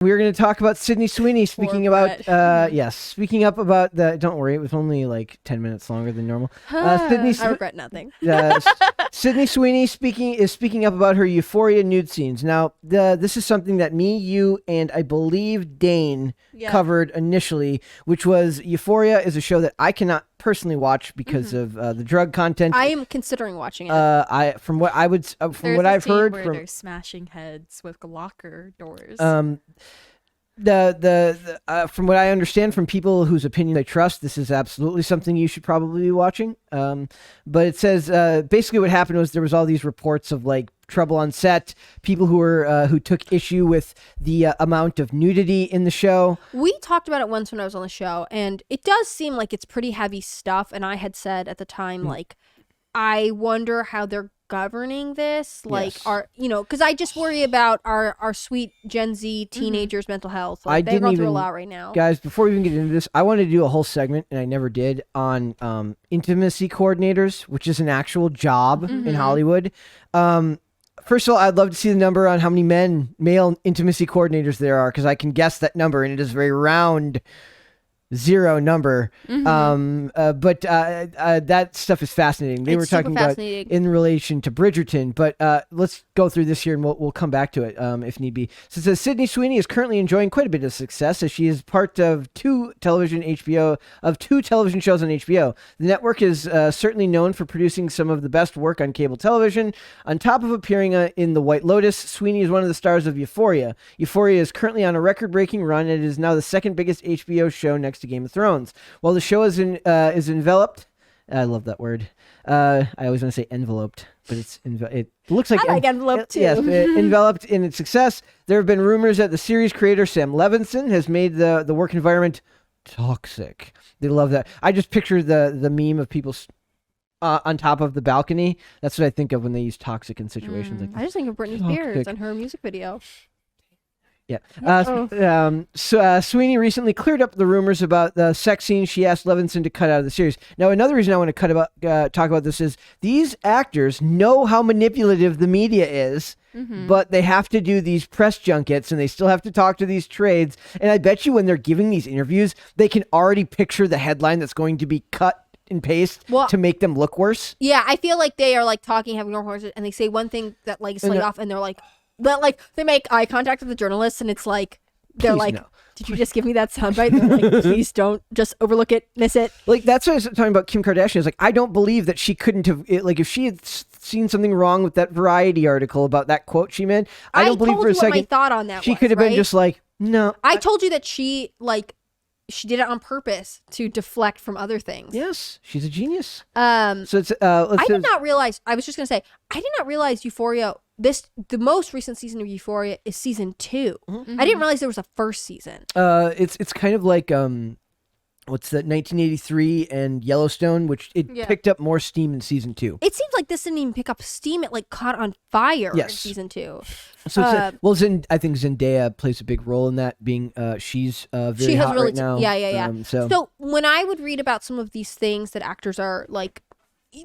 We're going to talk about Sydney Sweeney. Speaking about, speaking up about the. Don't worry, it was only like 10 minutes longer than normal. I regret nothing. Sydney Sweeney speaking up about her Euphoria nude scenes. Now, this is something that me, you, and I believe Dane covered initially, which was Euphoria is a show that I cannot personally watch because of the drug content. I am considering watching it. From what I've heard, where they're smashing heads with locker doors. From what I understand from people whose opinion I trust, this is absolutely something you should probably be watching. But it says basically what happened was there was all these reports of like trouble on set, people who took issue with the amount of nudity in the show. We talked about it once when I was on the show, and it does seem like it's pretty heavy stuff. And I had said at the time, like, I wonder how they're governing this, like, because I just worry about our sweet Gen Z teenagers' mental health. Like, they're going through a lot right now. Guys, before we even get into this, I wanted to do a whole segment, and I never did, on intimacy coordinators, which is an actual job in Hollywood. First of all, I'd love to see the number on how many male intimacy coordinators there are, because I can guess that number, and it is a very round 0 number. But that stuff is fascinating. They were talking about in relation to Bridgerton, but let's go through this here and we'll come back to it if need be. So it says Sydney Sweeney is currently enjoying quite a bit of success as she is part of two television shows on HBO. The network is certainly known for producing some of the best work on cable television. On top of appearing in The White Lotus, Sweeney is one of the stars of Euphoria. Euphoria is currently on a record-breaking run and it is now the second biggest HBO show next to Game of Thrones. While the show is enveloped, I love that word. I always want to say enveloped, but it looks like I like enveloped too. Yes, enveloped in its success. There have been rumors that the series creator Sam Levinson has made the work environment toxic. They love that. I just picture the meme of people on top of the balcony. That's what I think of when they use toxic in situations like this. I just think of Britney Spears and her music video. Yeah. Sweeney recently cleared up the rumors about the sex scenes she asked Levinson to cut out of the series. Now, another reason I want to talk about this is these actors know how manipulative the media is, but they have to do these press junkets and they still have to talk to these trades. And I bet you when they're giving these interviews, they can already picture the headline that's going to be cut and paste to make them look worse. Yeah, I feel like they are like talking, having no horses, and they say one thing that like is slightly off, and they're like, but like they make eye contact with the journalists, and it's like they're like, no. Did you just give me that soundbite? They're like, please don't just overlook it, miss it. Like that's what I was talking about Kim Kardashian. It's like I don't believe that she couldn't have like if she had seen something wrong with that Variety article about that quote she made. I don't believe for a second. My thought on that she could have been just like no. I told you that she did it on purpose to deflect from other things. Yes, she's a genius. So it's I did not realize. I was just gonna say I did not realize Euphoria. The most recent season of Euphoria is season 2. I didn't realize there was a first season. It's kind of like what's that 1983 and Yellowstone, which picked up more steam in season 2. It seems like this didn't even pick up steam. It like caught on fire in season 2. So I think Zendaya plays a big role in that, being she's very hot right now. Yeah. So when I would read about some of these things that actors are like,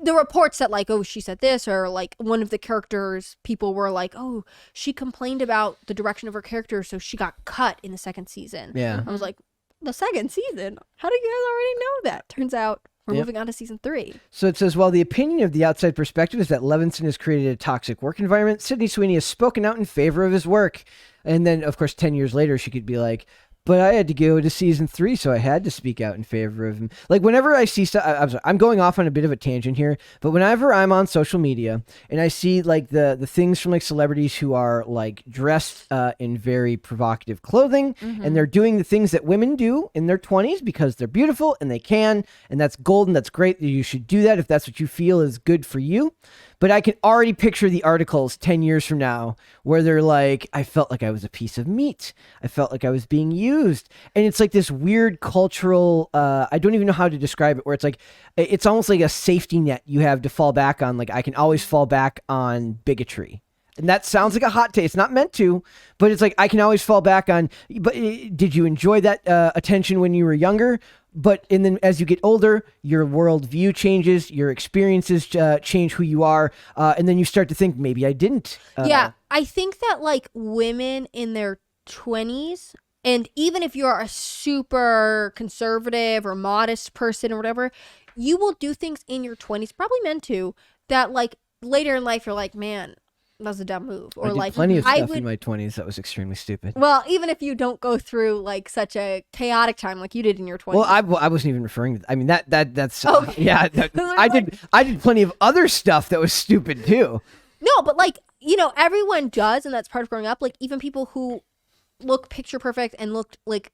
the reports that like, oh, she said this, or like one of the characters, people were like, oh, she complained about the direction of her character, so she got cut in the second season. Yeah. I was like, the second season? How do you guys already know that? Turns out we're moving on to season 3. So it says, while the opinion of the outside perspective is that Levinson has created a toxic work environment, Sydney Sweeney has spoken out in favor of his work. And then, of course, 10 years later, she could be like, but I had to go to season 3, so I had to speak out in favor of him. Like, whenever I see stuff, I'm going off on a bit of a tangent here, but whenever I'm on social media and I see, like, the things from, like, celebrities who are, like, dressed in very provocative clothing, and they're doing the things that women do in their 20s because they're beautiful and they can, and that's golden, that's great, you should do that if that's what you feel is good for you. But I can already picture the articles 10 years from now where they're like, I felt like I was a piece of meat. I felt like I was being used. And it's like this weird cultural, I don't even know how to describe it, where it's like, it's almost like a safety net you have to fall back on. Like I can always fall back on bigotry. And that sounds like a hot take. It's not meant to, but it's like I can always fall back on, but did you enjoy that attention when you were younger? And then as you get older, your worldview changes, your experiences change who you are, and then you start to think, maybe I didn't. Yeah, I think that like women in their 20s, and even if you're a super conservative or modest person or whatever, you will do things in your 20s, probably men too, that like later in life you're like, man, that was a dumb move. Or I did like plenty of stuff in my 20s that was extremely stupid. Well, even if you don't go through like such a chaotic time like you did in your 20s. Well, I wasn't even referring to. I mean that's Okay. yeah. I did plenty of other stuff that was stupid too. No, but like, you know, everyone does, and that's part of growing up. Like even people who look picture perfect and looked like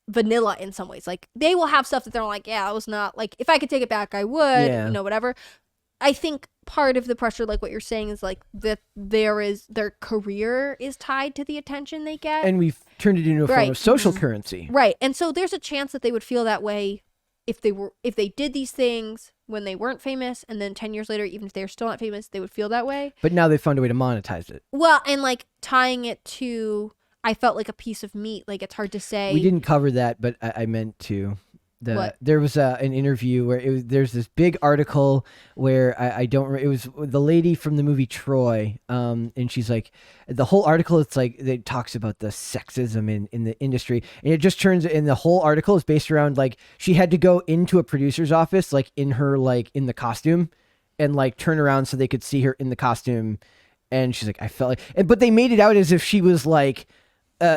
vanilla in some ways, like they will have stuff that they're like, yeah, I was not like, if I could take it back, I would, Yeah. you know, whatever. I think part of the pressure, like what you're saying, is like that their career is tied to the attention they get, And we've turned it into a form Right. of social currency. right? And so there's a chance that they would feel that way if they did these things when they weren't famous, and then 10 years later, even if they're still not famous, they would feel that way. But now they found a way to monetize it. Well, and like tying it to, I felt like a piece of meat. Like it's hard to say. We didn't cover that, but I meant to. What? There was an interview where there's this big article where I don't it was the lady from the movie Troy, and she's like, the whole article, it's like it talks about the sexism in the industry, and it just turns, and the whole article is based around like she had to go into a producer's office like in the costume, and like turn around so they could see her in the costume, and she's like, I felt like, but they made it out as if she was like,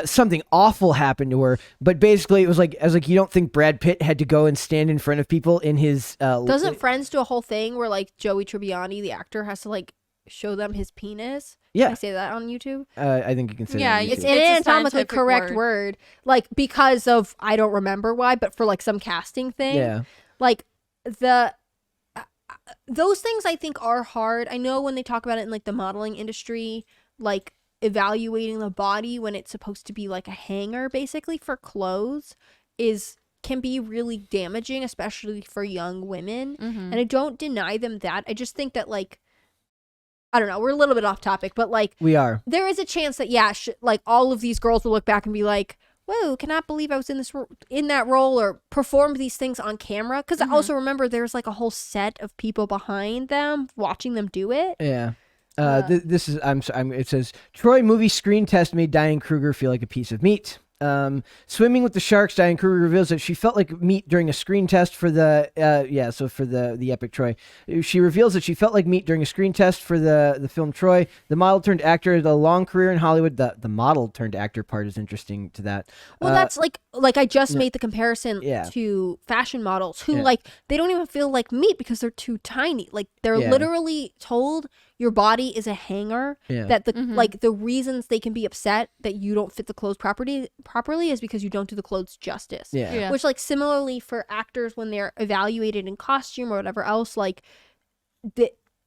something awful happened to her, but basically it was like, I was like, you don't think Brad Pitt had to go and stand in front of people in his Doesn't Friends do a whole thing where like Joey Tribbiani, the actor, has to like show them his penis? Yeah. Can I say that on YouTube? I think you can say Yeah, that on It's YouTube. an a anatomically scientific correct word, like because of, I don't remember why, but for like some casting thing. Yeah. Like those things I think are hard. I know when they talk about it in like the modeling industry, like evaluating the body when it's supposed to be like a hanger basically for clothes can be really damaging, especially for young women. And I don't deny them that. I just think that like, I don't know, we're a little bit off topic, but like We are. there is a chance that like all of these girls will look back and be like, whoa, cannot believe I was in that role or performed these things on camera. Because I also remember there's like a whole set of people behind them watching them do it. Yeah. This is it says Troy movie screen test made Diane Kruger feel like a piece of meat. Swimming with the sharks, Diane Kruger reveals that she felt like meat during a screen test for the for the epic Troy. She reveals that she felt like meat during a screen test for the film Troy. The model turned actor had a long career in Hollywood. The model turned actor part is interesting to that. Well, that's like I just made the comparison Yeah. to fashion models who Yeah. like they don't even feel like meat because they're too tiny. Like they're Yeah. literally told your body is a hanger. Yeah. That the like the reasons they can be upset that you don't fit the clothes properly is because you don't do the clothes justice. Yeah. Yeah. Which like similarly for actors when they're evaluated in costume or whatever else, like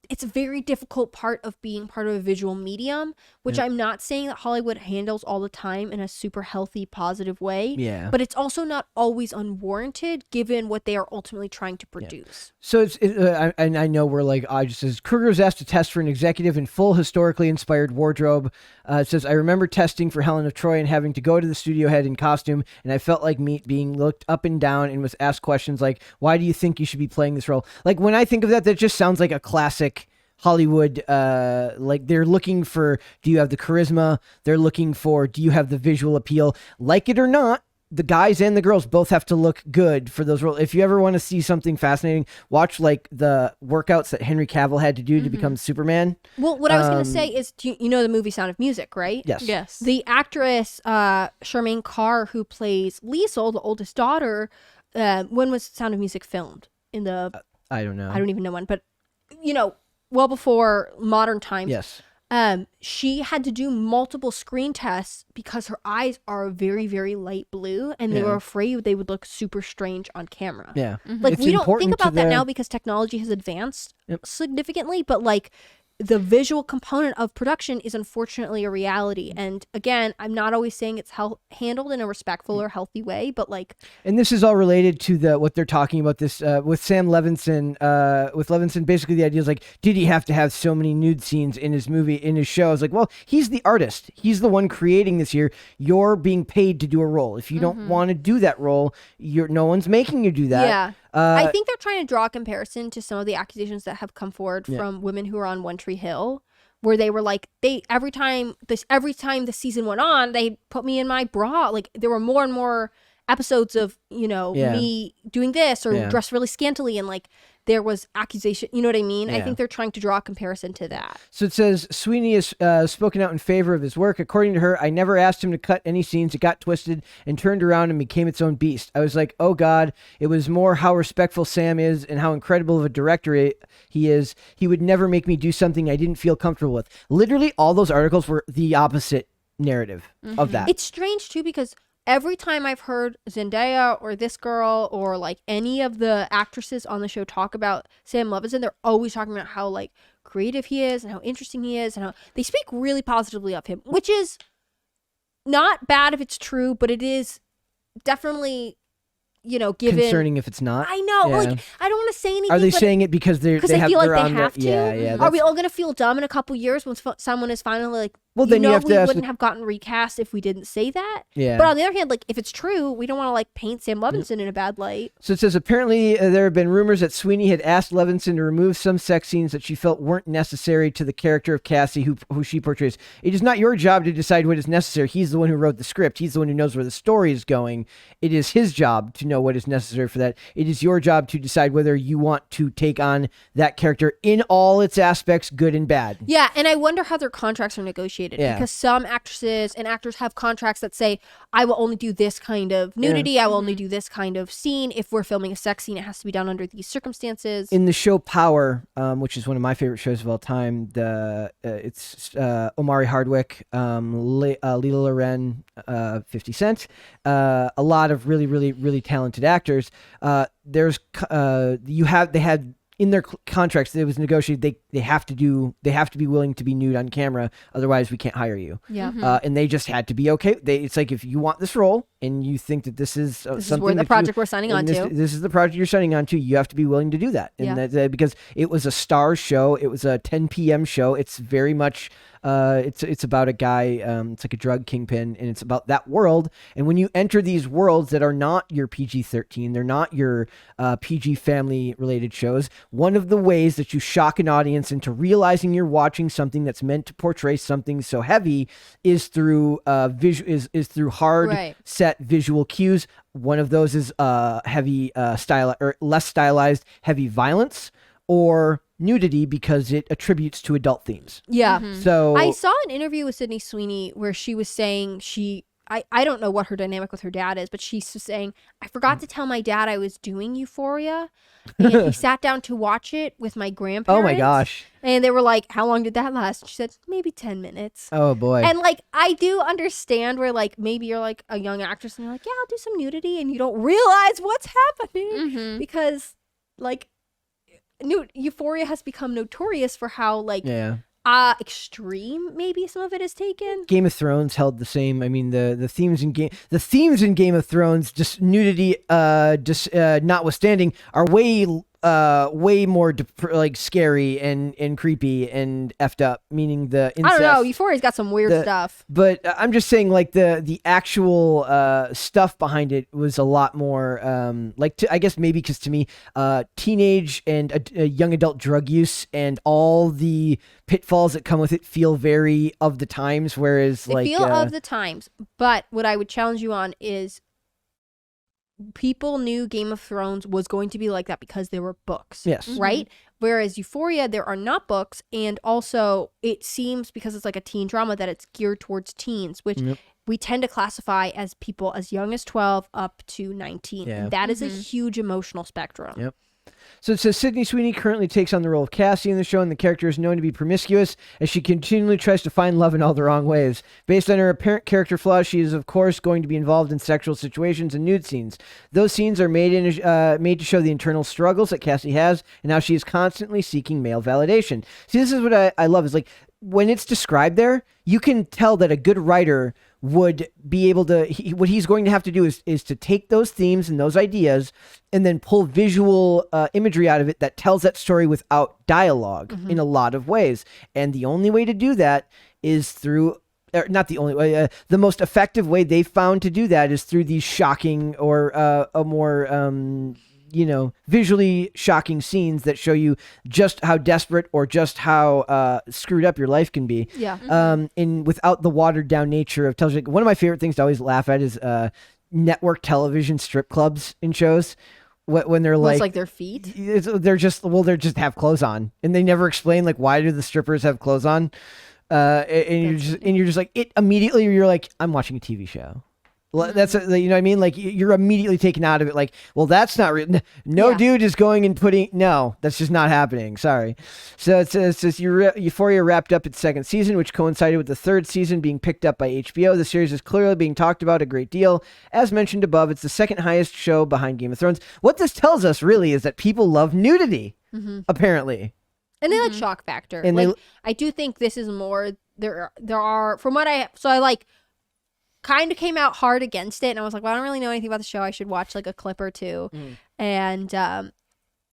it's a very difficult part of being part of a visual medium, which I'm not saying that Hollywood handles all the time in a super healthy, positive way. Yeah. But it's also not always unwarranted given what they are ultimately trying to produce. So I know we're like, I just says Kruger was asked to test for an executive in full historically inspired wardrobe. It says, I remember testing for Helen of Troy and having to go to the studio head in costume, and I felt like meat being looked up and down and was asked questions like, why do you think you should be playing this role? Like when I think of that just sounds like a classic Hollywood, like they're looking for, do you have the charisma? They're looking for, do you have the visual appeal? Like it or not, the guys and the girls both have to look good for those roles. If you ever want to see something fascinating, watch like the workouts that Henry Cavill had to do to become Superman. Well, what I was going to say is, you know the movie Sound of Music, right? Yes. Yes. The actress Charmaine Carr, who plays Liesl, the oldest daughter, when was Sound of Music filmed? In the I don't know. I don't even know when, but you know, well before modern times. Yes. She had to do multiple screen tests because her eyes are very, very light blue, and they were afraid they would look super strange on camera. Yeah. Like It's we don't think important to about that the- now because technology has advanced significantly, but like the visual component of production is unfortunately a reality. And again, I'm not always saying it's handled in a respectful or healthy way, but like, And this is all related to what they're talking about this with Sam Levinson. With Levinson, basically the idea is like, did he have to have so many nude scenes in his movie, in his show? It's like, well, he's the artist. He's the one creating this here. You're being paid to do a role. If you don't want to do that role, no one's making you do that. yeah. I think they're trying to draw a comparison to some of the accusations that have come forward from women who are on One Tree Hill, where they were like, every time the season went on, they put me in my bra. Like there were more and more episodes of, me doing this or dressed really scantily, and like there was accusation, you know what I mean? I think they're trying to draw a comparison to that. So it says, Sweeney has spoken out in favor of his work. According to her, I never asked him to cut any scenes. It got twisted and turned around and became its own beast. I was like, oh God, it was more how respectful Sam is and how incredible of a director he is. He would never make me do something I didn't feel comfortable with. Literally all those articles were the opposite narrative of that. It's strange too, because every time I've heard Zendaya or this girl or like any of the actresses on the show talk about Sam Levinson, they're always talking about how like creative he is and how interesting he is, and how they speak really positively of him, which is not bad if it's true, but it is definitely, given concerning if it's not. I know, like I don't want to say anything. Are they saying it because they feel like they have to? Yeah. Are we all gonna feel dumb in a couple years when someone is finally like, well, then you have to wouldn't have gotten recast if we didn't say that. Yeah. But on the other hand, like if it's true, we don't want to like paint Sam Levinson in a bad light. So it says, apparently there have been rumors that Sweeney had asked Levinson to remove some sex scenes that she felt weren't necessary to the character of Cassie, who she portrays. It is not your job to decide what is necessary. He's the one who wrote the script. He's the one who knows where the story is going. It is his job to know what is necessary for that. It is your job to decide whether you want to take on that character in all its aspects, good and bad. Yeah, and I wonder how their contracts are negotiated, because some actresses and actors have contracts that say, I will only do this kind of nudity, I will only do this kind of scene. If we're filming a sex scene, it has to be done under these circumstances. In the show Power, which is one of my favorite shows of all time, it's Omari Hardwick, Lila Loren, 50 Cent, a lot of really, really, really talented actors. They had in their contracts, it was negotiated. They have to be willing to be nude on camera. Otherwise, we can't hire you. Yeah. And they just had to be okay. It's like, if you want this role and you think that this is something the project we're signing on to. This is the project you're signing on to. You have to be willing to do that. And because it was a star show, it was a 10 p.m. show. It's very much. It's about a guy, it's like a drug kingpin, and it's about that world. And when you enter these worlds that are not your PG-13, they're not your PG family related shows, one of the ways that you shock an audience into realizing you're watching something that's meant to portray something so heavy is through through hard set visual cues. One of those is heavy style or less stylized heavy violence, or nudity, because it attributes to adult themes. Yeah. So I saw an interview with Sydney Sweeney where she was saying I don't know what her dynamic with her dad is, but she's saying, I forgot to tell my dad I was doing Euphoria, and he sat down to watch it with my grandparents. Oh my gosh. And they were like, how long did that last? She said, maybe 10 minutes. Oh boy. And like, I do understand where like, maybe you're like a young actress and you're like, yeah, I'll do some nudity, and you don't realize what's happening because like, Euphoria has become notorious for how like extreme maybe some of it is taken. Game of Thrones held the same. I mean, the themes in Game of Thrones, just nudity notwithstanding, are way more scary and creepy and effed up, meaning the incest. I don't know, Euphoria's got some weird stuff, but I'm just saying, like, the actual stuff behind it was a lot more I guess maybe because to me teenage and a young adult drug use and all the pitfalls that come with it feel very of the times, whereas they feel of the times. But what I would challenge you on is, people knew Game of Thrones was going to be like that because there were books. Yes. Right? Whereas Euphoria, there are not books. And also, it seems, because it's like a teen drama, that it's geared towards teens, which we tend to classify as people as young as 12 up to 19. Yeah. And that is a huge emotional spectrum. Yep. So it says, Sydney Sweeney currently takes on the role of Cassie in the show, and the character is known to be promiscuous as she continually tries to find love in all the wrong ways. Based on her apparent character flaws, she is, of course, going to be involved in sexual situations and nude scenes. Those scenes are made to show the internal struggles that Cassie has and how she is constantly seeking male validation. See, this is what I love, is like, when it's described there, you can tell that a good writer would be able to, what he's going to have to do is to take those themes and those ideas and then pull visual imagery out of it that tells that story without dialogue in a lot of ways. And the only way to do that is through, not the only way, the most effective way they've found to do that is through these shocking or a more visually shocking scenes that show you just how desperate or just how screwed up your life can be. Yeah. And without the watered down nature of television. One of my favorite things to always laugh at is network television strip clubs in shows. When they're It's like, like their feet. they're just have clothes on, and they never explain like why do the strippers have clothes on, and you're just like it immediately. You're like, I'm watching a TV show. That's you know what I mean. Like you're immediately taken out of it. Like, well, that's not real. No Yeah. dude is going and putting. No, that's just not happening. Sorry. So it says Euphoria wrapped up its second season, which coincided with the third season being picked up by HBO. The series is clearly being talked about a great deal. As mentioned above, it's the second highest show behind Game of Thrones. What this tells us really is that people love nudity. Apparently. And they like shock factor. And like I do think this is more there are from what I like kind of came out hard against it, and I was like, well, I don't really know anything about the show. I should watch like a clip or two. And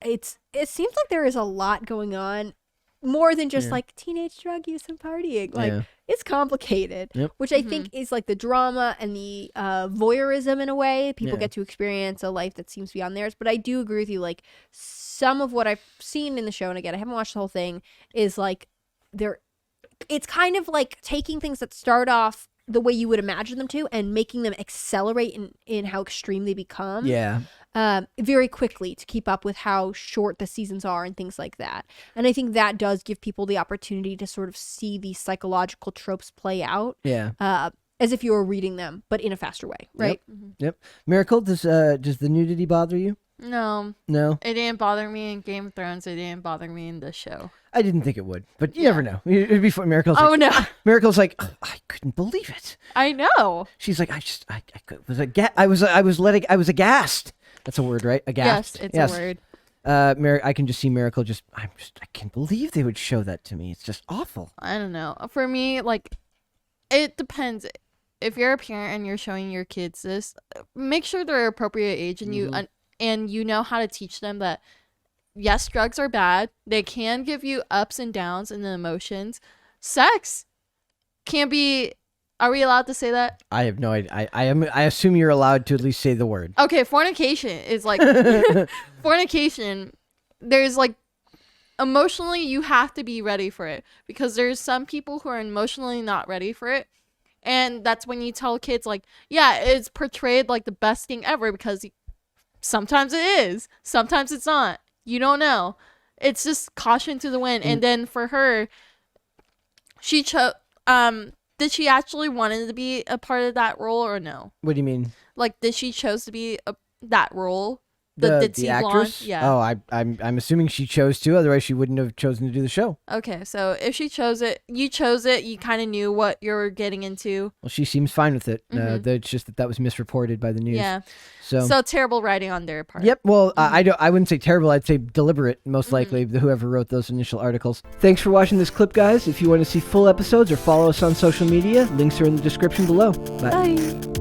it seems like there is a lot going on, more than just like teenage drug use and partying. Like it's complicated, which I think is like the drama and the voyeurism in a way. People get to experience a life that seems beyond theirs. But I do agree with you. Like some of what I've seen in the show, and again, I haven't watched the whole thing, is like it's kind of like taking things that start off the way you would imagine them to and making them accelerate in how extreme they become very quickly to keep up with how short the seasons are and things like that. And I think that does give people the opportunity to sort of see these psychological tropes play out as if you were reading them, but in a faster way, right? Yep. Miracle, does the nudity bother you? No. It didn't bother me in Game of Thrones. It didn't bother me in this show. I didn't think it would, but you never know. It'd be fun. Miracle's like, no. Miracle's like, oh, I couldn't believe it. I know. She's like, I was aghast. That's a word, right? Aghast. Yes, it's a word. I can just see Miracle I can't believe they would show that to me. It's just awful. I don't know. For me, like, it depends. If you're a parent and you're showing your kids this, make sure they're appropriate age and you know how to teach them that yes, drugs are bad. They can give you ups and downs in the emotions. Sex can be. Are we allowed to say that? I have no idea. I assume you're allowed to at least say the word. Okay, fornication is like fornication. There's like emotionally you have to be ready for it because there's some people who are emotionally not ready for it. And that's when you tell kids like, yeah, it's portrayed like the best thing ever because sometimes it is, sometimes it's not. You don't know. It's just caution to the wind. And then for her, she chose. Did she actually wanted to be a part of that role or no? What do you mean? Like, did she chose to be that role? The actress? Blonde? Yeah. Oh, I'm assuming she chose to. Otherwise, she wouldn't have chosen to do the show. Okay, so if she chose it, you chose it. You kind of knew what you were getting into. Well, she seems fine with it. It's just that was misreported by the news. Yeah. So terrible writing on their part. Yep. Well, I wouldn't say terrible. I'd say deliberate, most likely, whoever wrote those initial articles. Thanks for watching this clip, guys. If you want to see full episodes or follow us on social media, links are in the description below. Bye. Bye.